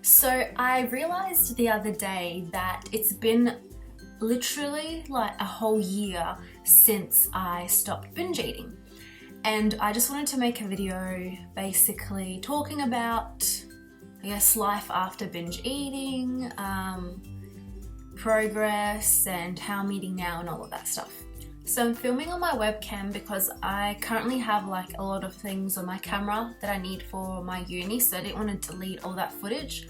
So I realized the other day that it's been literally like a whole year since I stopped binge eating. And I just wanted to make a video basically talking about, I guess, life after binge eating, progress and how I'm eating now and all of that stuff. So I'm filming on my webcam because I currently have like a lot of things on my camera that I need for my uni, so I didn't want to delete all that footage.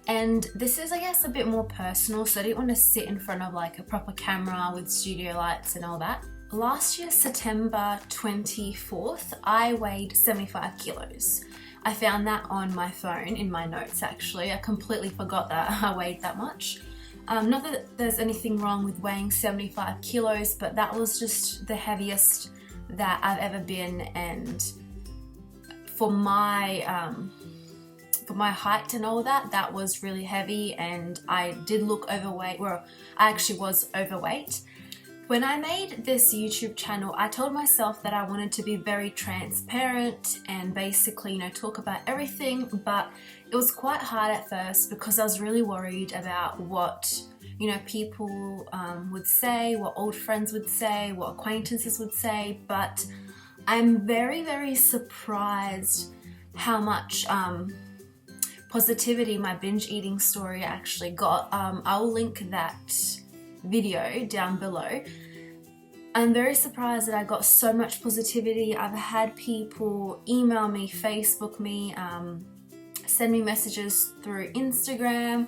And this is, I guess, a bit more personal, so I didn't want to sit in front of like a proper camera with studio lights and all that. Last year, September 24th, I weighed 75 kilos. I found that on my phone in my notes actually. I completely forgot that I weighed that much. Not that there's anything wrong with weighing 75 kilos, but that was just the heaviest that I've ever been, and for my height and all that, that was really heavy, and I did look overweight. Well, I actually was overweight. When I made this YouTube channel, I told myself that I wanted to be very transparent and basically, talk about everything, but it was quite hard at first because I was really worried about what, people would say, what old friends would say, what acquaintances would say, but I'm very, very surprised how much positivity my binge eating story actually got. I'll link that video down below. I'm very surprised that I got so much positivity. I've had people email me, Facebook me, send me messages through Instagram.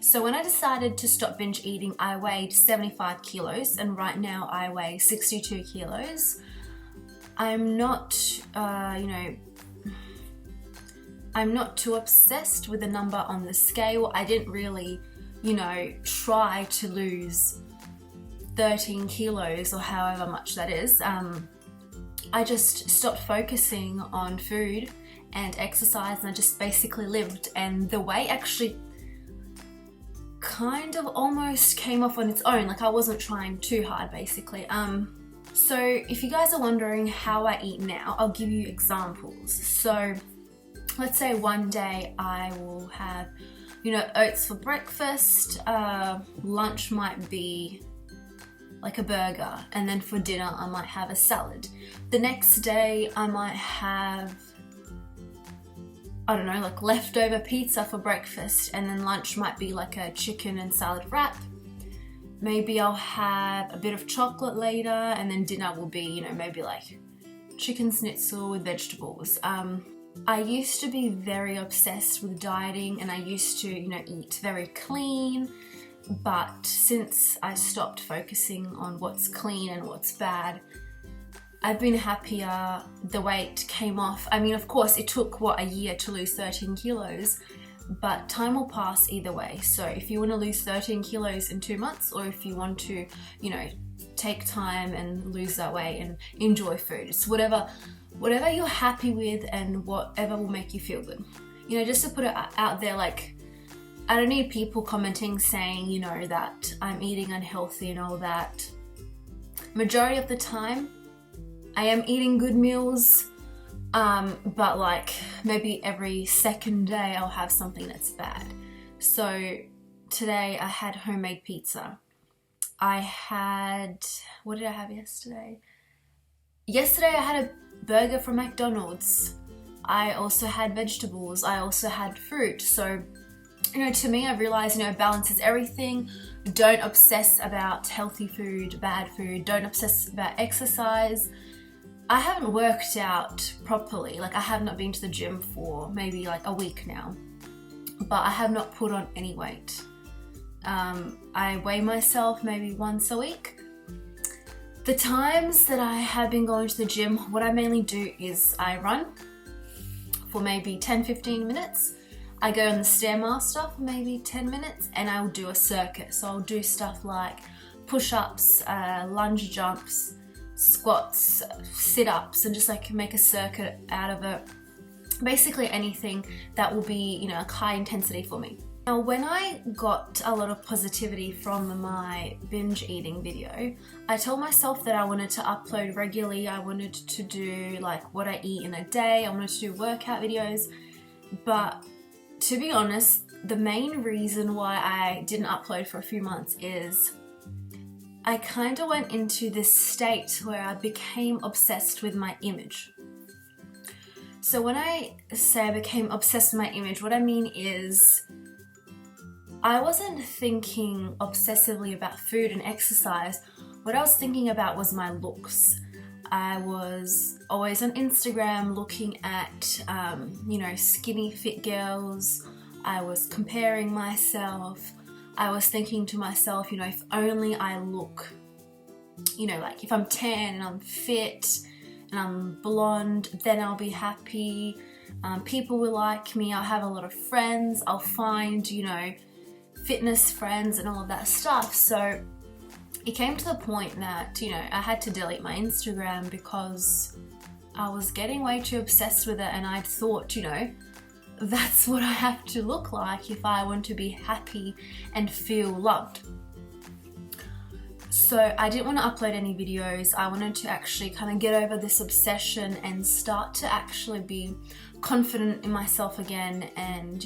So when I decided to stop binge eating, I weighed 75 kilos and right now I weigh 62 kilos. I'm not, I'm not too obsessed with the number on the scale. I didn't really try to lose 13 kilos or however much that is. I just stopped focusing on food and exercise, and I just basically lived, and the weight actually kind of almost came off on its own. Like, I wasn't trying too hard basically. So if you guys are wondering how I eat now, I'll give you examples. So let's say one day I will have oats for breakfast, lunch might be like a burger, and then for dinner I might have a salad. The next day I might have, like leftover pizza for breakfast, and then lunch might be like a chicken and salad wrap. Maybe I'll have a bit of chocolate later, and then dinner will be, maybe like chicken schnitzel with vegetables. I used to be very obsessed with dieting, and I used to, eat very clean, but since I stopped focusing on what's clean and what's bad, I've been happier. The weight came off. I mean, of course, it took, a year to lose 13 kilos, but time will pass either way. So if you want to lose 13 kilos in 2 months, or if you want to, take time and lose that weight and enjoy food, it's whatever you're happy with and whatever will make you feel good. Just to put it out there, like, I don't need people commenting saying, that I'm eating unhealthy and all that. Majority of the time, I am eating good meals, but like maybe every second day I'll have something that's bad. So today I had homemade pizza. What did I have yesterday? Yesterday I had a burger from McDonald's. I also had vegetables. I also had fruit. So, to me, I realized, balance is everything. Don't obsess about healthy food, bad food. Don't obsess about exercise. I haven't worked out properly. Like, I have not been to the gym for maybe like a week now, but I have not put on any weight. I weigh myself maybe once a week. The times that I have been going to the gym, what I mainly do is I run for maybe 10-15 minutes. I go on the Stairmaster for maybe 10 minutes, and I'll do a circuit. So I'll do stuff like push-ups, lunge jumps, squats, sit-ups, and just like make a circuit out of it. Basically anything that will be, a high intensity for me. Now, when I got a lot of positivity from my binge eating video, I told myself that I wanted to upload regularly. I wanted to do like what I eat in a day. I wanted to do workout videos. But to be honest, the main reason why I didn't upload for a few months is I kind of went into this state where I became obsessed with my image. So when I say I became obsessed with my image, what I mean is I wasn't thinking obsessively about food and exercise. What I was thinking about was my looks. I was always on Instagram looking at, skinny fit girls. I was comparing myself. I was thinking to myself, if only I look, like if I'm tan and I'm fit and I'm blonde, then I'll be happy. People will like me. I'll have a lot of friends. I'll find, fitness friends and all of that stuff. So it came to the point that, I had to delete my Instagram because I was getting way too obsessed with it, and I'd thought, that's what I have to look like if I want to be happy and feel loved. So I didn't want to upload any videos. I wanted to actually kind of get over this obsession and start to actually be confident in myself again and,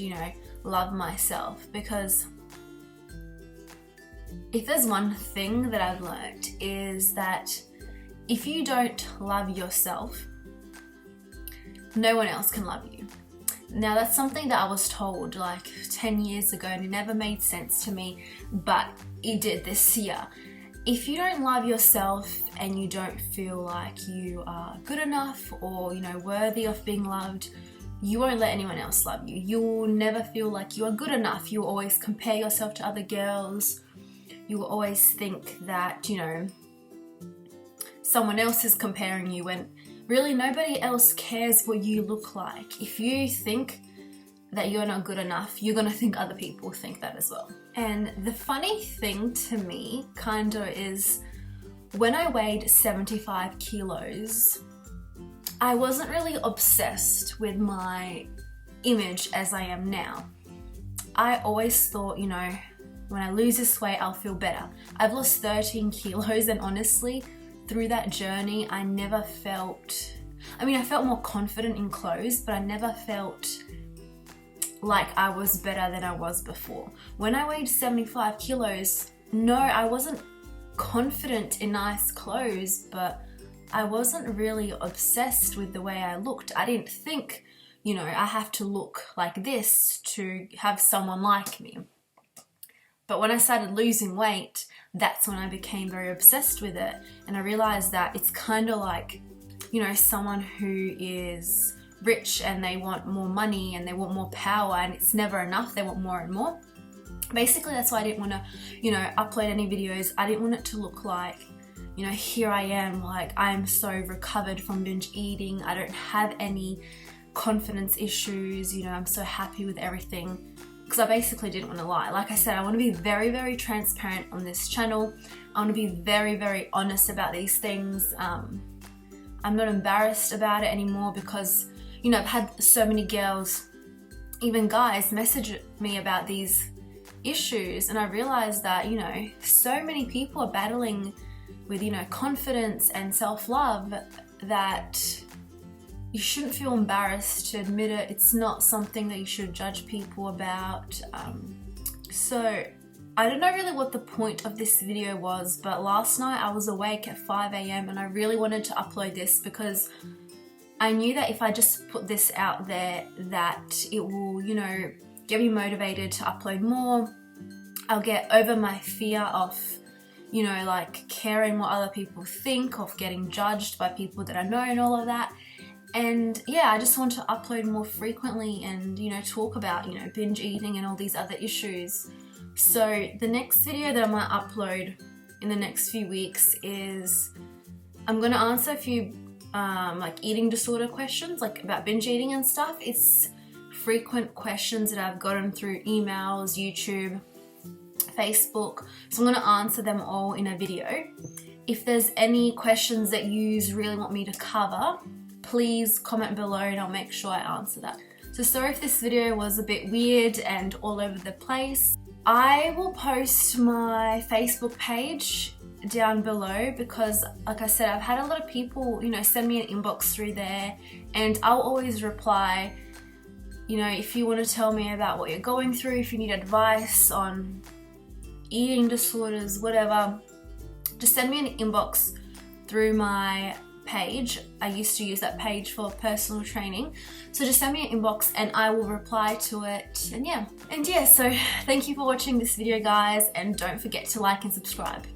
love myself. Because if there's one thing that I've learned is that if you don't love yourself, no one else can love you. Now that's something that I was told like 10 years ago and it never made sense to me, but it did this year. If you don't love yourself and you don't feel like you are good enough or, worthy of being loved, you won't let anyone else love you. You'll never feel like you are good enough. You'll always compare yourself to other girls. You will always think that, someone else is comparing you when really nobody else cares what you look like. If you think that you're not good enough, you're gonna think other people think that as well. And the funny thing to me is when I weighed 75 kilos, I wasn't really obsessed with my image as I am now. I always thought, when I lose this weight, I'll feel better. I've lost 13 kilos and honestly, through that journey, I felt more confident in clothes, but I never felt like I was better than I was before. When I weighed 75 kilos, no, I wasn't confident in nice clothes, but I wasn't really obsessed with the way I looked. I didn't think, I have to look like this to have someone like me. But when I started losing weight, that's when I became very obsessed with it. And I realized that it's kind of like, someone who is rich and they want more money and they want more power and it's never enough. They want more and more. Basically, that's why I didn't want to, upload any videos. I didn't want it to look like, here I am, like I'm so recovered from binge eating. I don't have any confidence issues. I'm so happy with everything. Because I basically didn't want to lie. Like I said, I want to be very, very transparent on this channel. I want to be very, very honest about these things. I'm not embarrassed about it anymore because, I've had so many girls, even guys, message me about these issues. And I realized that, so many people are battling with, confidence and self-love that you shouldn't feel embarrassed to admit it. It's not something that you should judge people about. So I don't know really what the point of this video was, but last night I was awake at 5 a.m. and I really wanted to upload this because I knew that if I just put this out there that it will, get me motivated to upload more. I'll get over my fear of, caring what other people think, of getting judged by people that I know and all of that. And yeah, I just want to upload more frequently and, talk about, binge eating and all these other issues. So the next video that I might upload in the next few weeks is I'm going to answer a few eating disorder questions, about binge eating and stuff. It's frequent questions that I've gotten through emails, YouTube, Facebook. So I'm going to answer them all in a video. If there's any questions that you really want me to cover, please comment below and I'll make sure I answer that. So sorry if this video was a bit weird and all over the place. I will post my Facebook page down below because, like I said, I've had a lot of people, send me an inbox through there and I'll always reply, You know, if you want to tell me about what you're going through, if you need advice on eating disorders, whatever, just send me an inbox through my page. I used to use that page for personal training. So just send me an inbox and I will reply to it. And yeah, so thank you for watching this video, guys, and don't forget to like and subscribe.